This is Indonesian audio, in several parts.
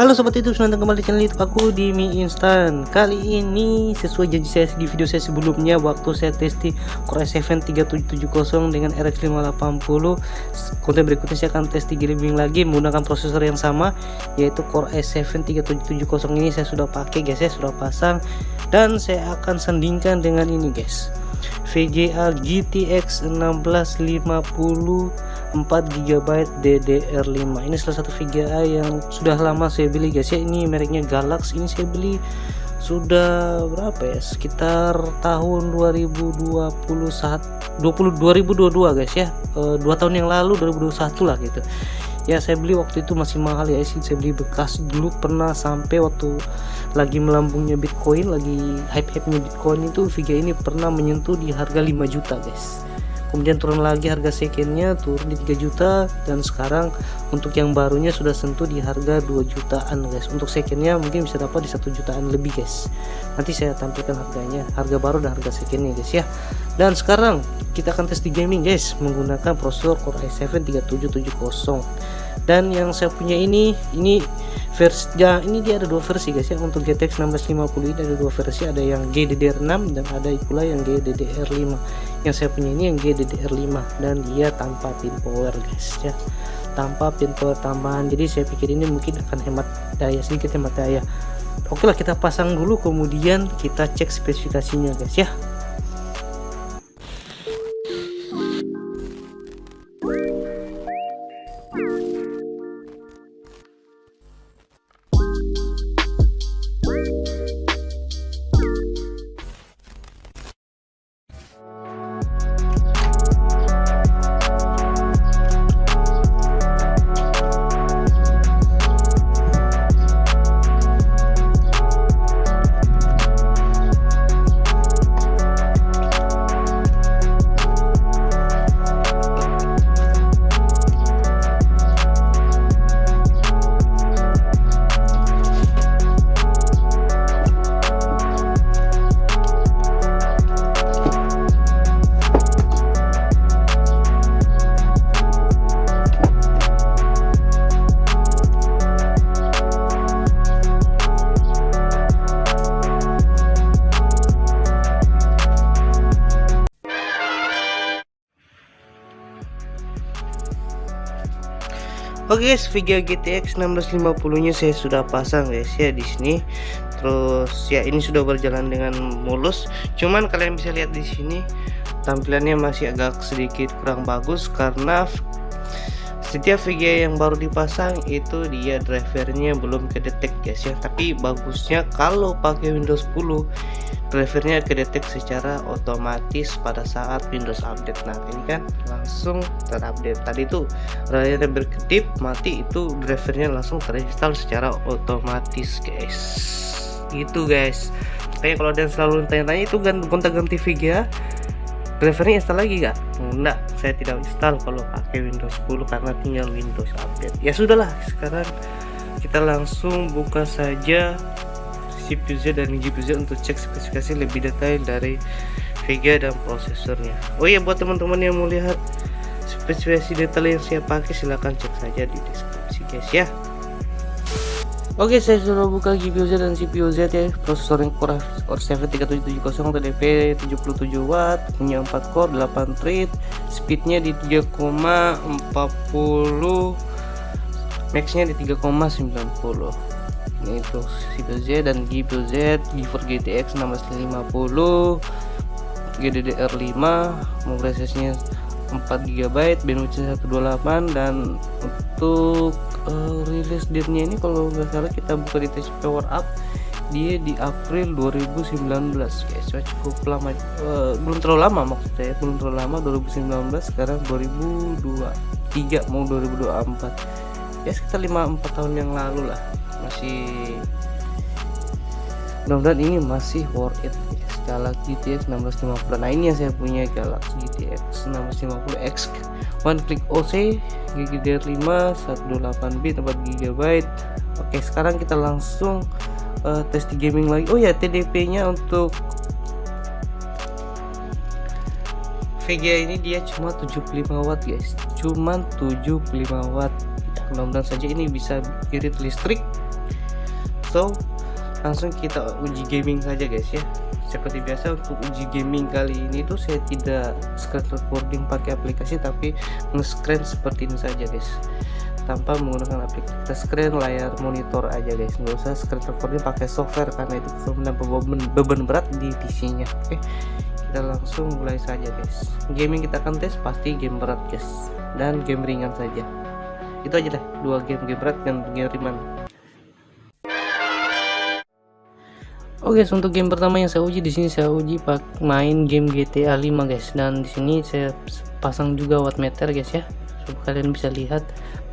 Halo sobat itu, selamat datang kembali di channel YouTube aku di Mi Instant. Kali ini sesuai janji saya di video saya sebelumnya, waktu saya testi Core i7 3770 dengan RX 580. Konten berikutnya saya akan tes di gaming lagi menggunakan prosesor yang sama, yaitu Core i7 3770. Ini saya sudah pakai guys, saya sudah pasang dan saya akan sandingkan dengan ini guys, VGA GTX 1650 4GB DDR5. Ini salah satu VGA yang sudah lama saya beli guys ya. Ini mereknya Galax. Ini saya beli sudah berapa ya, sekitar tahun 2022 guys ya, 2 tahun yang lalu, 2021 lah gitu ya. Saya beli waktu itu masih mahal ya sih, saya beli bekas. Dulu pernah sampai waktu lagi melambungnya Bitcoin, lagi hype-nya Bitcoin, itu VGA ini pernah menyentuh di harga 5 juta guys. Kemudian turun lagi harga secondnya, turun di 3 juta, dan sekarang untuk yang barunya sudah sentuh di harga 2 jutaan guys. Untuk secondnya mungkin bisa dapat di 1 jutaan lebih guys. Nanti saya tampilkan harganya, harga baru dan harga secondnya guys ya. Dan sekarang kita akan tes di gaming guys menggunakan prosesor Core i7 3770. Dan yang saya punya ini versi ya, ini dia ada 2 versi guys ya. Untuk GTX 1650 ini ada 2 versi, ada yang GDDR6 dan ada pula yang GDDR5. Yang saya punya ini yang GDDR5 dan dia tanpa pin power guys ya, tanpa pin power tambahan. Jadi saya pikir ini mungkin akan hemat daya, sedikit hemat daya. Oke lah, kita pasang dulu kemudian kita cek spesifikasinya guys ya. Oke guys, VGA GTX 1650 nya saya sudah pasang guys ya di sini. Terus ya ini sudah berjalan dengan mulus. Cuman kalian bisa lihat di sini tampilannya masih agak sedikit kurang bagus karena setiap VGA yang baru dipasang itu dia drivernya belum kedetek guys ya. Tapi bagusnya kalau pakai Windows 10 drivernya kedetek secara otomatis pada saat Windows update. Nah ini kan langsung terupdate. Tadi itu layarnya berkedip mati, itu drivernya langsung terinstall secara otomatis guys, gitu guys. Kayak kalau ada yang selalu tanya-tanya itu gonta-ganti VGA drivernya install lagi gak? Enggak, saya tidak install kalau pakai Windows 10 karena tinggal Windows update. Ya sudahlah, sekarang kita langsung buka saja CPU-Z dan GPU-Z untuk cek spesifikasi lebih detail dari VGA dan prosesornya. Oh iya, buat teman-teman yang mau lihat spesifikasi detail yang saya pakai, silahkan cek saja di deskripsi guys ya. Oke, saya sudah buka GPU-Z dan CPU-Z ya. Prosesor yang Core i7 3770 TDP 77 watt, punya 4 core 8 thread, speednya di 3,40, maxnya di 3,90. Ini itu CPU-Z dan GPU-Z GeForce GTX 1650 GDDR5, memorinya 4GB, bandwidthnya 128, dan untuk rilis date-nya ini kalau nggak salah kita buka di tes power up, dia di April 2019 guys. Cukup lama, belum terlalu lama maksud saya, belum terlalu lama. 2019, sekarang 2023 mau 2024 ya, sekitar 5-4 tahun yang lalu lah. Masih, mudah-mudahan ini masih worth it guys. Galaxy GTX 1650. Nah ini yang saya punya, Galaxy GTX 1650X One Click OC GDDR5 128B 4GB. Oke, sekarang kita langsung tes di gaming lagi. Oh ya, TDP nya untuk VGA ini dia cuma 75 watt guys, cuman 75 watt. Mudah-mudahan saja ini bisa irit listrik So langsung kita uji gaming saja guys ya. Seperti biasa untuk uji gaming kali ini tuh saya tidak screen recording pakai aplikasi, tapi nge-screen seperti ini saja guys, tanpa menggunakan aplikasi. Kita screen layar monitor aja guys, nggak usah screen recording pakai software karena itu beban berat di PC nya. Oke, kita langsung mulai saja guys. Gaming kita akan tes pasti game berat guys, dan game ringan saja. Itu aja deh, 2 game berat dan game ringan. Oke, untuk game pertama yang saya uji di sini, saya uji main game GTA 5 guys, dan di sini saya pasang juga wattmeter guys ya, supaya kalian bisa lihat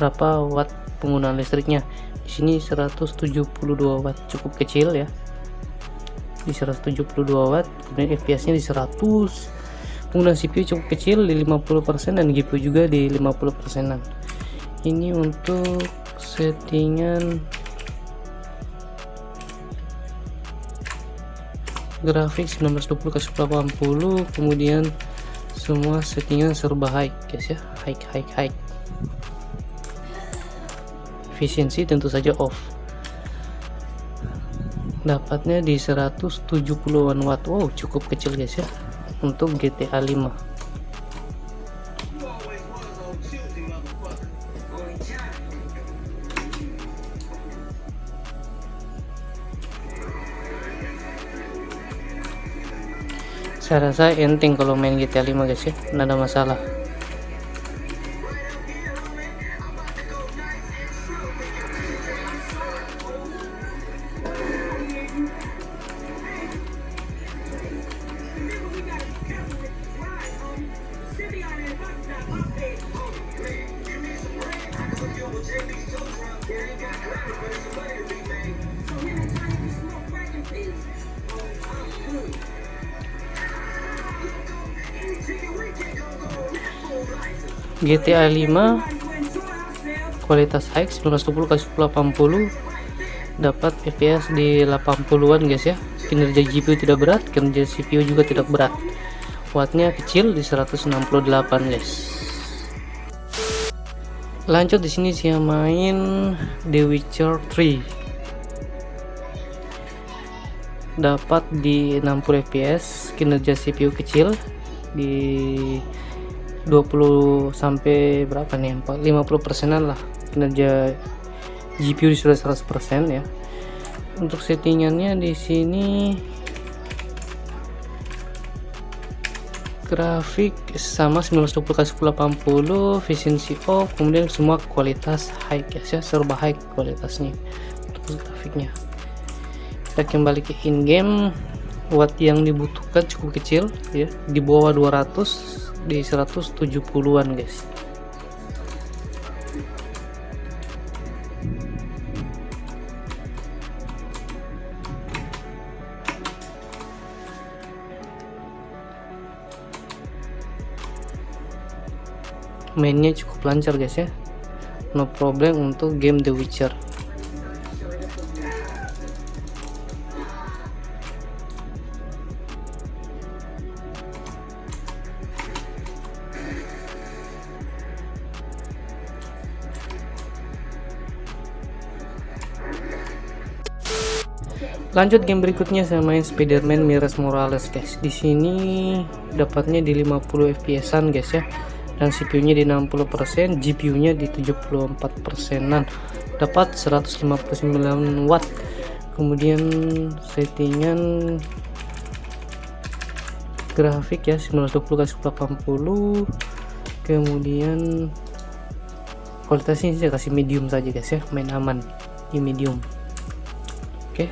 berapa watt penggunaan listriknya. Di sini 172 watt, cukup kecil ya, di 172 watt. Kemudian FPS nya di 100, penggunaan CPU cukup kecil di 50%, dan GPU juga di 50%an. Ini untuk settingan grafik 1920x1080, kemudian semua settingan serba high guys ya, high. Efisiensi tentu saja off. Dapatnya di 170-an watt. Wow, cukup kecil guys ya untuk GTA 5. Saya rasa enteng kalau main GTA 5 guys ya, nggak ada masalah. GTA 5 kualitas high 1920x1080, dapat FPS di 80-an guys ya. Kinerja GPU tidak berat, kinerja CPU juga tidak berat. Wattnya kecil di 168 guys. Lanjut, di sini saya main The Witcher 3. Dapat di 60 fps, kinerja CPU kecil di 20 sampai berapa nih, 50%an lah. Kinerja GPU sudah 100% ya. Untuk settingannya di sini grafik sama 1920x1080, efisiensi off, kemudian semua kualitas high guys ya, serba high kualitasnya untuk grafiknya. Kita kembali ke in game. Watt yang dibutuhkan cukup kecil ya, di bawah 200, di 170-an guys. Mainnya cukup lancar guys ya, no problem untuk game The Witcher. Lanjut game berikutnya, saya main Spider-Man Miles Morales guys. Di sini dapatnya di 50 fps-an guys ya, dan CPU-nya di 60%, GPU-nya di 74%-an. Dapat 159 watt. Kemudian settingan grafik ya 1920x1080. Kemudian kualitasnya saya kasih medium saja guys ya, main aman di medium. Oke,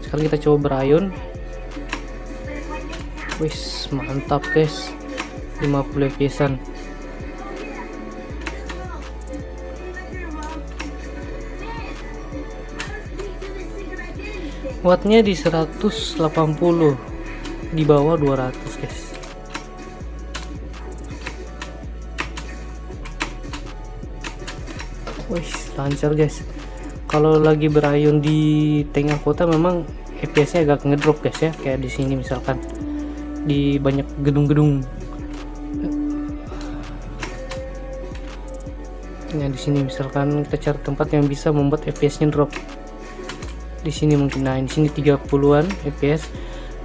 sekarang kita coba berayon. Wis, mantap guys, 50 fps-an. Wattnya di 180, di bawah 200 guys. Wih, lancar guys. Kalau lagi berayon di tengah kota memang FPS-nya agak ngedrop guys ya, kayak di sini misalkan di banyak gedung-gedung. Nah, di sini misalkan kita cari tempat yang bisa membuat FPS-nya drop. di sini mungkin. Nah, di sini 30-an fps.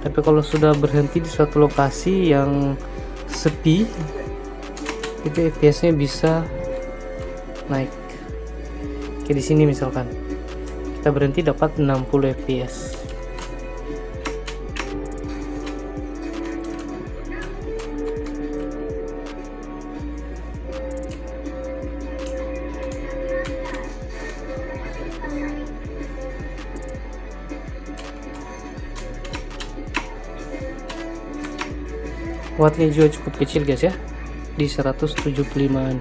Tapi kalau sudah berhenti di suatu lokasi yang sepi, itu fps-nya bisa naik. Kayak di sini misalkan kita berhenti dapat 60 fps. Wattnya juga cukup kecil guys ya, di 175an.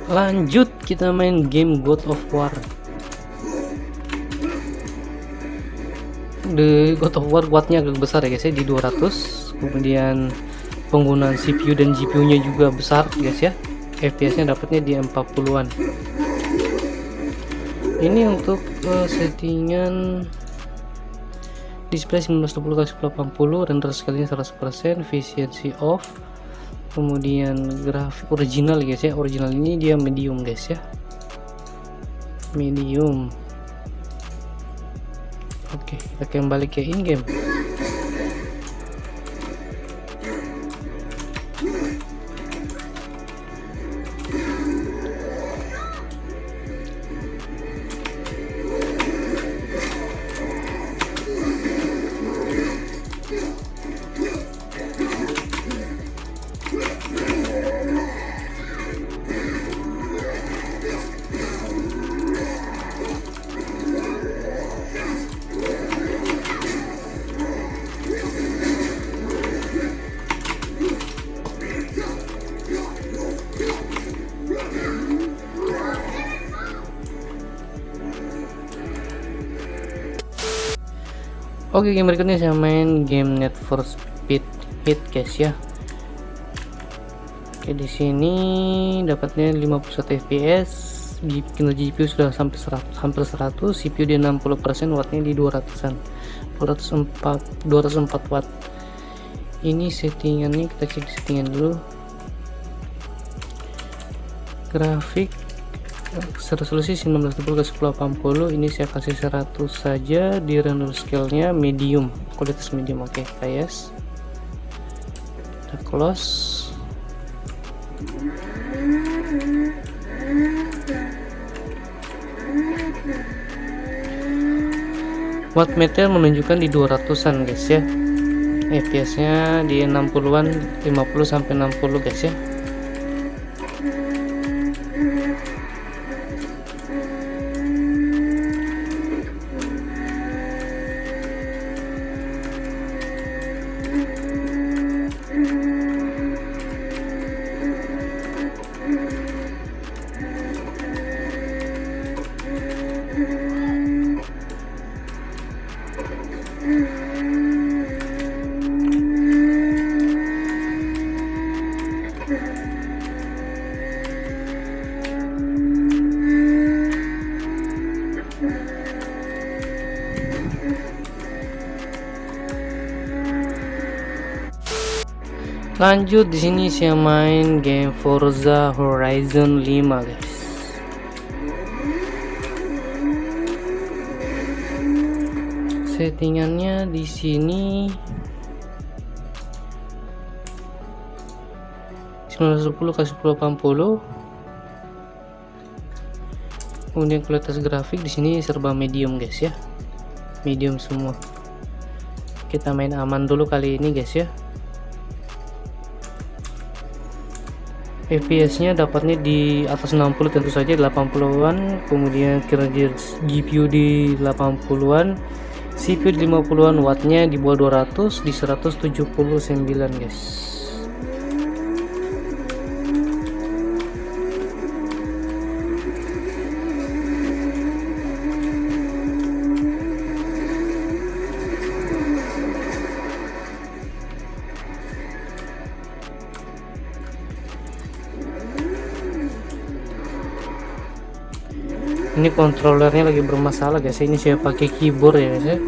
Lanjut kita main game God of War. The God of War wattnya agak besar ya guys ya, di 200. Kemudian penggunaan CPU dan GPU nya juga besar guys ya. FPS nya dapatnya di 40-an. Ini untuk settingan display 1920x1080, render scale-nya 100%, efficiency off, kemudian grafik original guys ya. Original ini dia medium guys ya, medium. Oke, kita kembali ke in game. Oke, game berikutnya saya main game Need for Speed Heat guys ya. Oke, di sini dapatnya 51 fps, kinerja GPU sudah sampai 100, hampir 100, CPU di 60%, wattnya di 200-an, 204 watt. Ini settingannya, kita cek settingan dulu. Grafik resolusi 1920x1080, ini saya kasih 100 saja. Di render scale nya medium, kualitas medium. Oke, kita yes, kita close. Wattmeter menunjukkan di 200-an guys ya. FPS nya di 60-an, 50 sampai 60 guys ya. Lanjut, di sini saya main game Forza Horizon 5 guys. Settingannya di sini 1920x1080. Kemudian kualitas grafik di sini serba medium guys ya. Medium semua. Kita main aman dulu kali ini guys ya. FPS nya dapatnya di atas 60 tentu saja, 80-an, kemudian kinerja GPU di 80-an, CPU di 50-an, wattnya di bawah 200, di 179 guys. Ini kontrolernya lagi bermasalah guys. Ini saya pakai keyboard ya guys ya.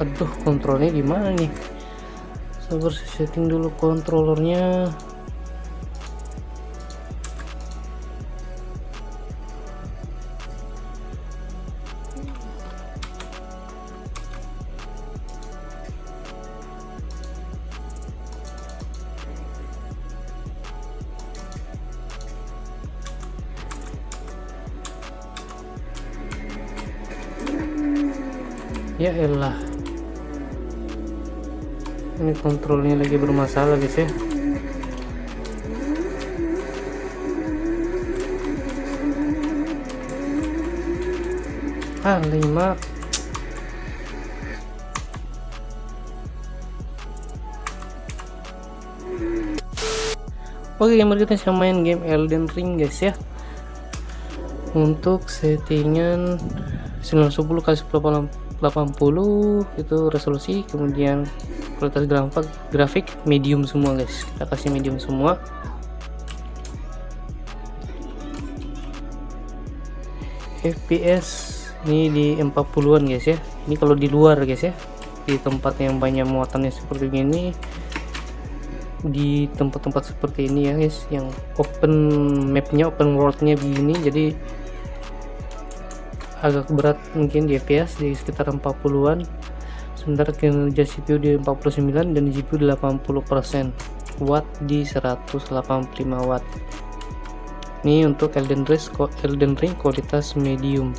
Aduh, kontrolnya gimana nih? Sabar, saya setting dulu kontrolernya. Ya elah, ini kontrolnya lagi bermasalah guys ya. Ah, 5. Oke, yang berikutnya saya main game Elden Ring guys ya. Untuk settingan 910 x 1080 itu resolusi, kemudian kualitas grafik medium semua guys, kita kasih medium semua. FPS ini di 40-an guys ya. Ini kalau di luar guys ya, di tempat yang banyak muatannya seperti ini, di tempat-tempat seperti ini ya guys, yang open mapnya, open worldnya begini, jadi agak berat mungkin di FPS di sekitar 40-an. Sementara kinerja CPU di 49 dan GPU di 80%, watt di 185 watt. Ini untuk Elden Ring kualitas medium.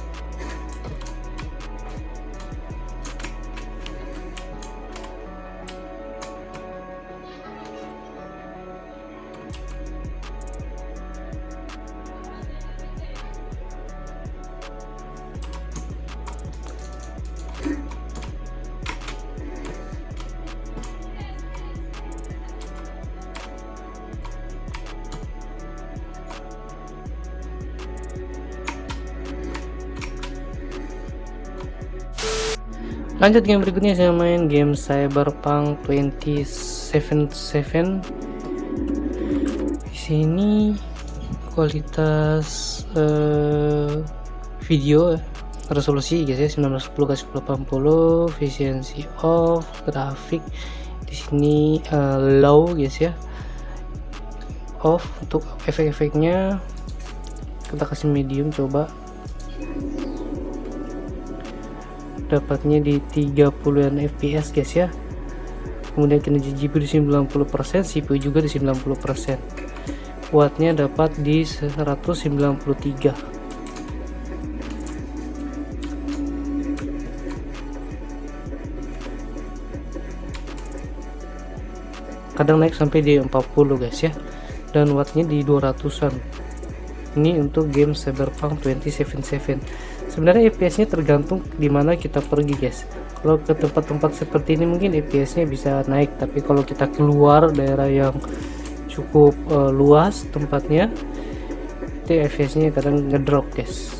Lanjut game berikutnya, saya main game Cyberpunk 2077. Di sini kualitas video resolusi guys ya 1910 x 1080, efisiensi off, grafik di sini low guys ya, off. Untuk efek-efeknya kita kasih medium, coba dapatnya di 30-an fps guys ya. Kemudian kinerja GPU di 90%, CPU juga di 90%. Wattnya dapat di 193. Kadang naik sampai di 40 guys ya, dan wattnya di 200-an. Ini untuk game Cyberpunk 2077. Sebenarnya FPS nya tergantung dimana kita pergi guys. Kalau ke tempat-tempat seperti ini mungkin FPS nya bisa naik, tapi kalau kita keluar daerah yang cukup luas tempatnya, itu FPS nya kadang ngedrop guys.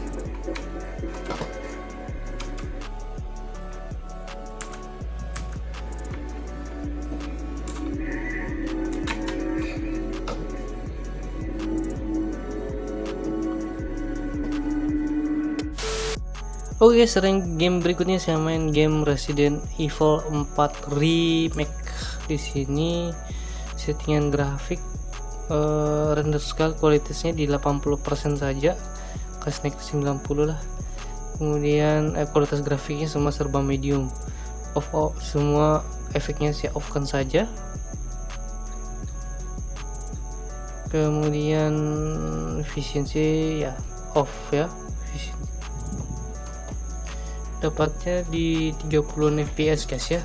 Oke, sering game berikutnya saya main game Resident Evil 4 Remake. Di sini settingan grafik render scale kualitasnya di 80% saja, kasih naik ke 90 lah. Kemudian kualitas grafiknya semua serba medium, off semua efeknya saya off kan saja. Kemudian efisiensi ya off ya, dapatnya di 30 fps guys ya,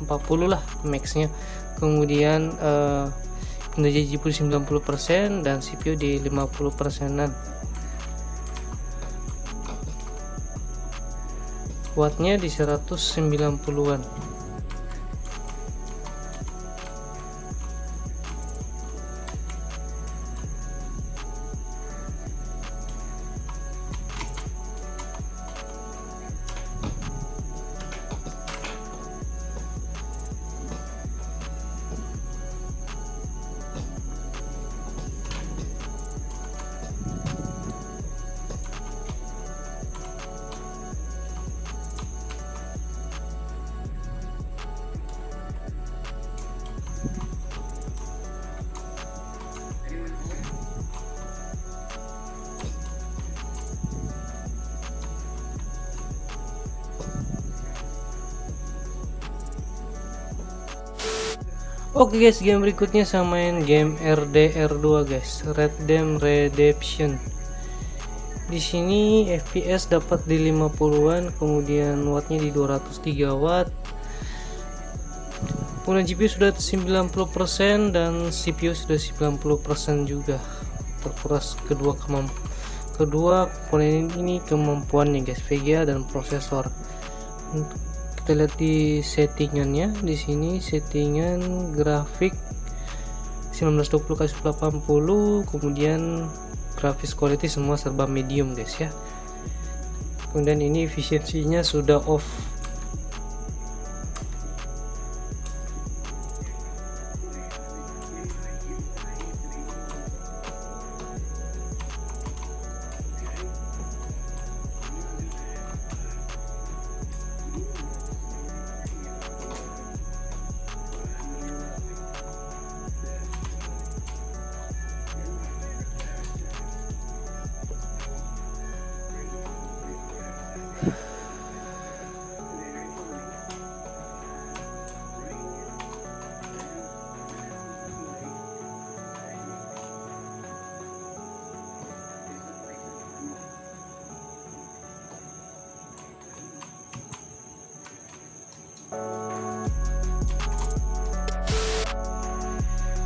40 lah maxnya. Kemudian kinerja GPU 90% dan CPU di 50%an. Wattnya di 190-an. Oke guys, game berikutnya saya main game RDR2 guys, Red Dead Redemption. Di sini FPS dapat di 50-an, kemudian wattnya di 203 watt. Penggunaan GPU sudah 90% dan CPU sudah 90% juga. Terkuras kedua komponen ini kemampuannya guys, VGA dan prosesor. Kita lihat di settingannya. Di sini settingan grafik 1920x1080, kemudian grafis quality semua serba medium guys ya. Kemudian ini efisiensinya sudah off.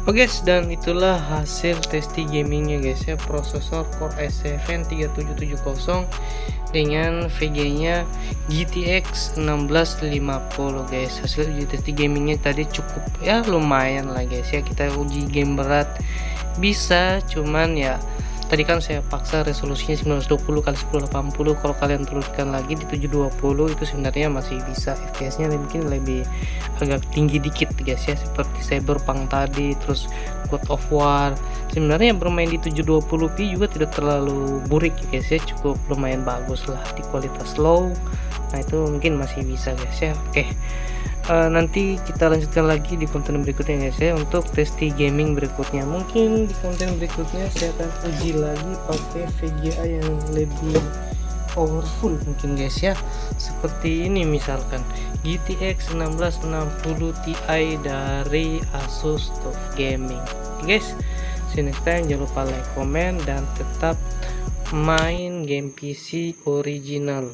Oke guys, dan itulah hasil testi gamingnya guys ya. Prosesor Core i7 3770 dengan VGA nya GTX 1650 guys. Hasil uji testi gamingnya tadi cukup ya, lumayan lah guys ya. Kita uji game berat bisa, cuman ya tadi kan saya paksa resolusinya 1920x1080. Kalau kalian teruskan lagi di 720 itu sebenarnya masih bisa, FPS nya mungkin lebih agak tinggi dikit guys ya, seperti Cyberpunk tadi, terus God of War. Sebenarnya bermain di 720p juga tidak terlalu burik ya guys ya, cukup lumayan bagus lah di kualitas low. Nah itu mungkin masih bisa guys ya. Oke, nanti kita lanjutkan lagi di konten berikutnya guys ya, untuk testi gaming berikutnya. Mungkin di konten berikutnya saya akan uji lagi pakai VGA yang lebih powerful mungkin guys ya, seperti ini misalkan GTX 1660 Ti dari Asus TUF Gaming. Oke guys, see you next time. Jangan lupa like, comment, dan tetap main game PC original.